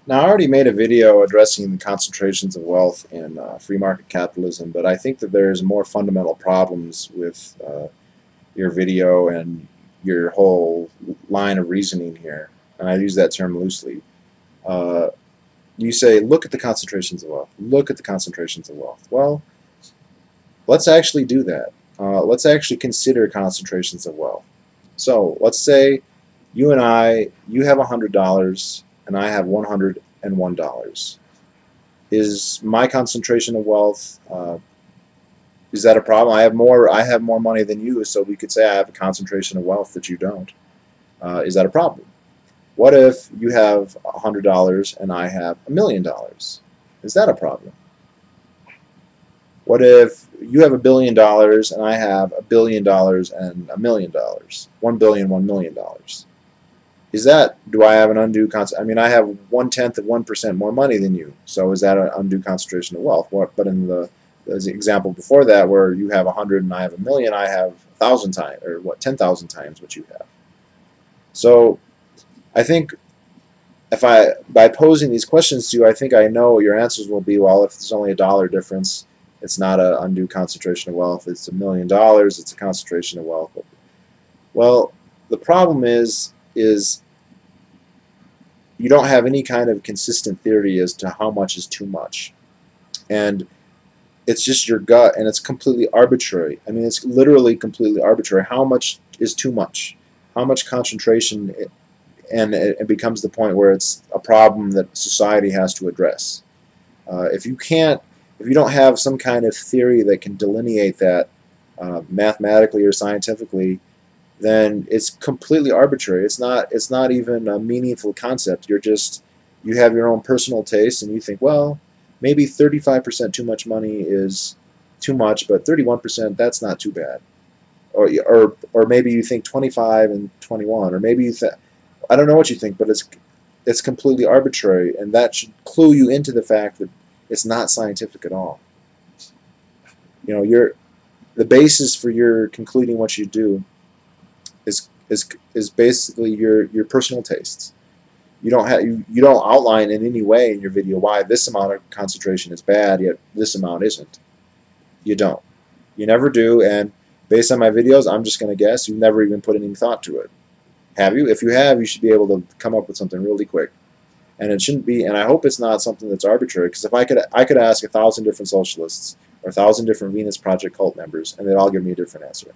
Now, I already made a video addressing the concentrations of wealth in free market capitalism, but I think that there's more fundamental problems with your video and your whole line of reasoning here. And I use that term loosely. Uh, you say, look at the concentrations of wealth. Look at the concentrations of wealth. Well, let's actually do that. Let's actually consider concentrations of wealth. So let's say you have $100 and I have $101. Is my concentration of wealth is that a problem? I have more money than you, so we could say I have a concentration of wealth that you don't. Is that a problem? What if you have $100 and I have $1,000,000? Is that a problem? What if you have $1 billion and I have $1 billion and $1,000,000? $1 billion, $1 million. Is that, do I have an undue I mean, I have 1/10 of 1% more money than you, so is that an undue concentration of wealth? But in the example before that, where you have 100 and I have 1,000,000, I have 1,000 times, or what, 10,000 times what you have. So I think by posing these questions to you, I think I know what your answers will be. Well, if there's only a dollar difference, it's not an undue concentration of wealth. It's $1,000,000. It's a concentration of wealth. Well, the problem is you don't have any kind of consistent theory as to how much is too much. And it's just your gut, and it's completely arbitrary. I mean, it's literally completely arbitrary. How much is too much? How much concentration? And it becomes the point where it's a problem that society has to address. If you don't have some kind of theory that can delineate that mathematically or scientifically, then it's completely arbitrary. It's not even a meaningful concept. You have your own personal taste, and you think, well, maybe 35% too much money is too much, but 31%, that's not too bad. Or maybe you think 25 and 21, or maybe you think, I don't know what you think, but it's completely arbitrary, and that should clue you into the fact that it's not scientific at all. You know, the basis for your concluding what you do is basically your personal tastes. You don't outline in any way in your video why this amount of concentration is bad, yet this amount isn't. You don't. You never do, and based on my videos, I'm just going to guess you've never even put any thought to it. Have you? If you have, you should be able to come up with something really quick. And it shouldn't be, and I hope it's not something that's arbitrary, because if I could ask 1,000 different socialists or 1,000 different Venus Project cult members, and they'd all give me a different answer.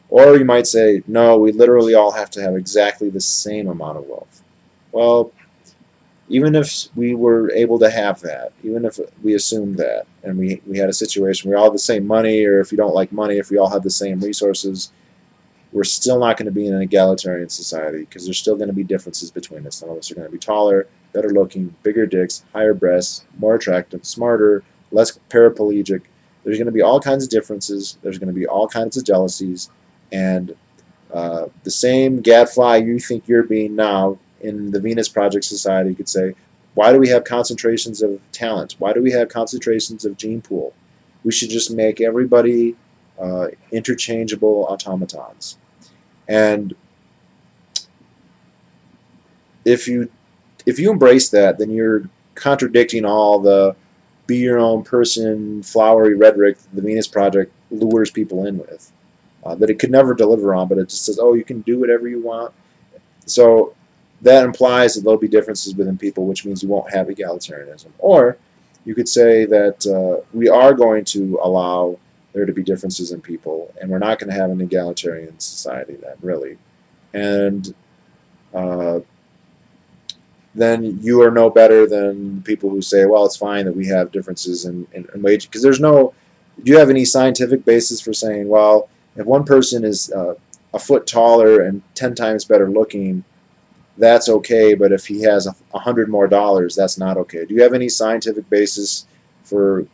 Or you might say, no, we literally all have to have exactly the same amount of wealth. Well, even if we were able to have that, even if we assumed that, and we had a situation where we all have the same money, or if you don't like money, if we all have the same resources, we're still not going to be in an egalitarian society, because there's still going to be differences between us. Some of us are going to be taller, better looking, bigger dicks, higher breasts, more attractive, smarter, less paraplegic. There's going to be all kinds of differences. There's going to be all kinds of jealousies. And the same gadfly you think you're being now in the Venus Project Society could say, why do we have concentrations of talent? Why do we have concentrations of gene pool? We should just make everybody interchangeable automatons. And if you embrace that, then you're contradicting all the be your own person flowery rhetoric that the Venus Project lures people in with. That it could never deliver on, but it just says, oh, you can do whatever you want. So that implies that there'll be differences within people, which means you won't have egalitarianism. Or you could say that we are going to allow there to be differences in people, and we're not going to have an egalitarian society then, really. And then you are no better than people who say, well, it's fine that we have differences in wage. Because there's no, do you have any scientific basis for saying, well, if one person is a foot taller and 10 times better looking, that's okay, but if he has $100 more, that's not okay? Do you have any scientific basis for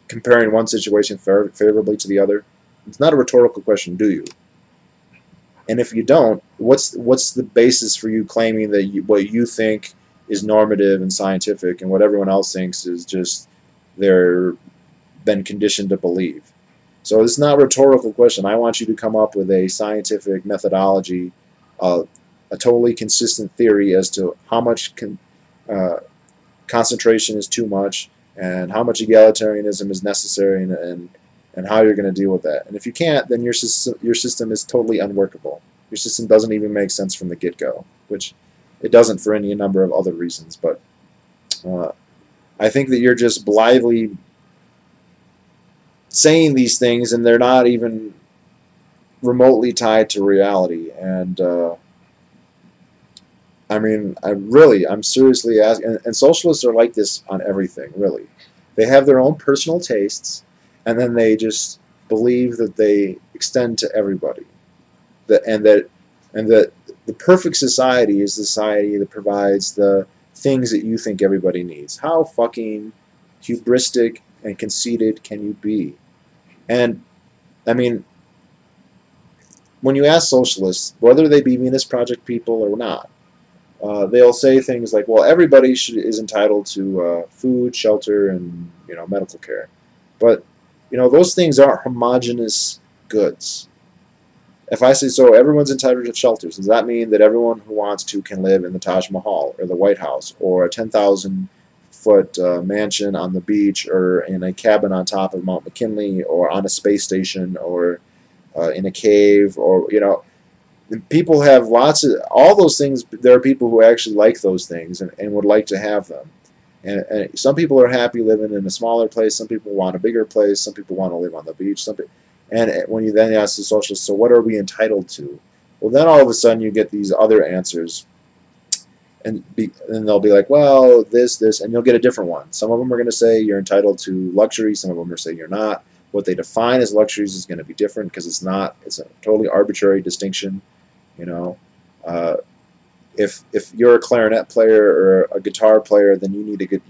comparing one situation favorably to the other? It's not a rhetorical question, do you? And if you don't, what's the basis for you claiming that what you think is normative and scientific and what everyone else thinks is just they're been conditioned to believe? So it's not a rhetorical question. I want you to come up with a scientific methodology, a totally consistent theory as to how much uh, concentration is too much, and how much egalitarianism is necessary, and how you're going to deal with that. And if you can't, then your system is totally unworkable. Your system doesn't even make sense from the get-go, which it doesn't for any number of other reasons. But I think that you're just blithely saying these things, and they're not even remotely tied to reality. And I mean, I'm seriously asking, and socialists are like this on everything, really. They have their own personal tastes, and then they just believe that they extend to everybody. And that the perfect society is the society that provides the things that you think everybody needs. How fucking hubristic and conceited can you be? And, I mean, when you ask socialists, whether they be Venus Project people or not, they'll say things like, well, everybody is entitled to food, shelter, and medical care. But those things aren't homogenous goods. If I say so, everyone's entitled to shelters, does that mean that everyone who wants to can live in the Taj Mahal or the White House or a 10,000-foot mansion on the beach or in a cabin on top of Mount McKinley or on a space station or in a cave? Or people have lots of all those things. There are people who actually like those things and would like to have them. And some people are happy living in a smaller place. Some people want a bigger place. Some people want to live on the beach. And when you then ask the socialists, so what are we entitled to? Well, then all of a sudden you get these other answers. And they'll be like, well, this, and you'll get a different one. Some of them are going to say you're entitled to luxury. Some of them are saying you're not. What they define as luxuries is going to be different because it's not. It's a totally arbitrary distinction. If you're a clarinet player or a guitar player, then you need to get,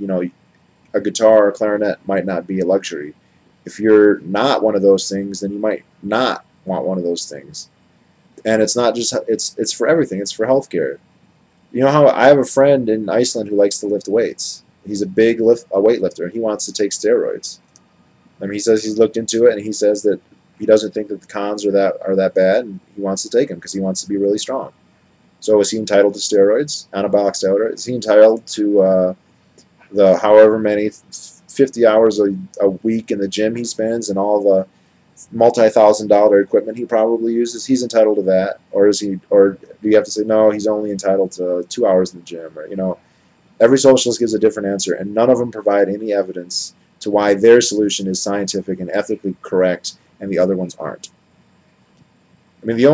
a guitar or a clarinet might not be a luxury. If you're not one of those things, then you might not want one of those things. And it's not just, it's for everything. It's for healthcare. You know how I have a friend in Iceland who likes to lift weights. He's a big weightlifter, and he wants to take steroids. I mean, he says he's looked into it, and he says that he doesn't think that the cons are that bad, and he wants to take them because he wants to be really strong. So is he entitled to steroids, anabolic steroids? Is he entitled to the however many 50 hours a week in the gym he spends and all the multi-thousand-dollar equipment he probably uses? He's entitled to that, or do you have to say no? He's only entitled to 2 hours in the gym, or every socialist gives a different answer, and none of them provide any evidence to why their solution is scientific and ethically correct, and the other ones aren't. I mean, the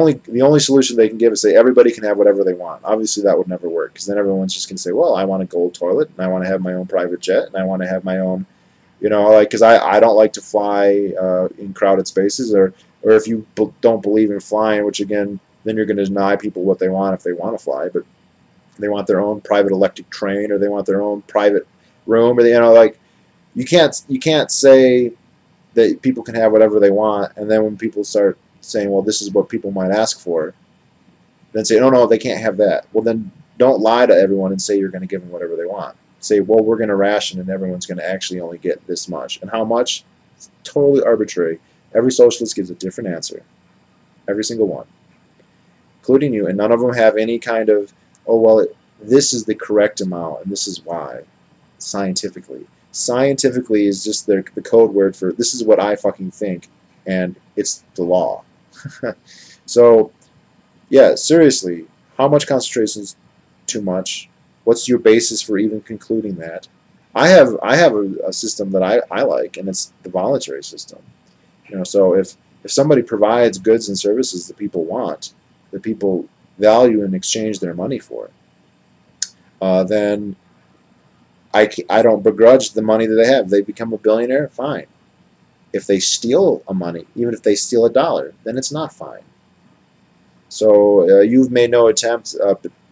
only solution they can give is say everybody can have whatever they want. Obviously, that would never work because then everyone's just going to say, well, I want a gold toilet, and I want to have my own private jet, and I want to have my own, because I don't like to fly in crowded spaces, or if you don't believe in flying, which again, then you're going to deny people what they want if they want to fly, but they want their own private electric train, or they want their own private room, or you can't say that people can have whatever they want, and then when people start saying, well, this is what people might ask for, then say, no, they can't have that. Well, then don't lie to everyone and say you're going to give them whatever they want. Say, well, we're going to ration and everyone's going to actually only get this much. And how much? It's totally arbitrary. Every socialist gives a different answer. Every single one. Including you. And none of them have any kind of, oh, well, this is the correct amount and this is why. Scientifically. Scientifically is just the code word for this is what I fucking think, and it's the law. So, yeah, seriously, how much concentration is too much? What's your basis for even concluding that? I have a system that I like, and it's the voluntary system. So if somebody provides goods and services that people want, that people value and exchange their money for, then I don't begrudge the money that they have. They become a billionaire, fine. If they steal money, even if they steal $1, then it's not fine. So you've made no attempt.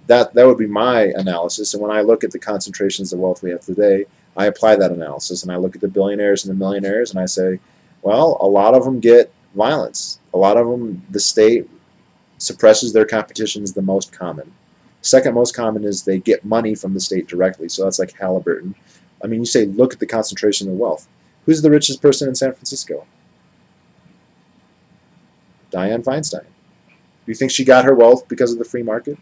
That would be my analysis. And when I look at the concentrations of wealth we have today, I apply that analysis. And I look at the billionaires and the millionaires, and I say, well, a lot of them get violence. A lot of them, the state suppresses their competition is the most common. Second most common is they get money from the state directly. So that's like Halliburton. I mean, you say, look at the concentration of wealth. Who's the richest person in San Francisco? Dianne Feinstein. Do you think she got her wealth because of the free market?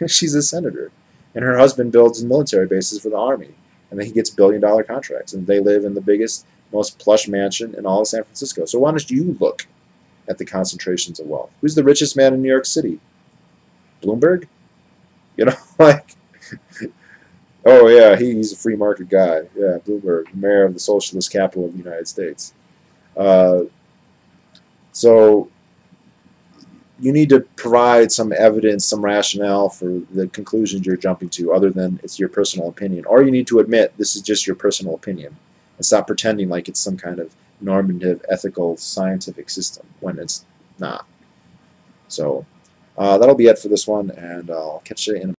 She's a senator. And her husband builds military bases for the army, and then he gets billion-dollar contracts, and they live in the biggest, most plush mansion in all of San Francisco. So why don't you look at the concentrations of wealth? Who's the richest man in New York City? Bloomberg? You know, like, oh yeah, he's a free market guy. Yeah, Bloomberg, mayor of the socialist capital of the United States. So you need to provide some evidence, some rationale for the conclusions you're jumping to, other than it's your personal opinion. Or you need to admit this is just your personal opinion. And stop pretending like it's some kind of normative, ethical, scientific system when it's not. So that'll be it for this one, and I'll catch you in a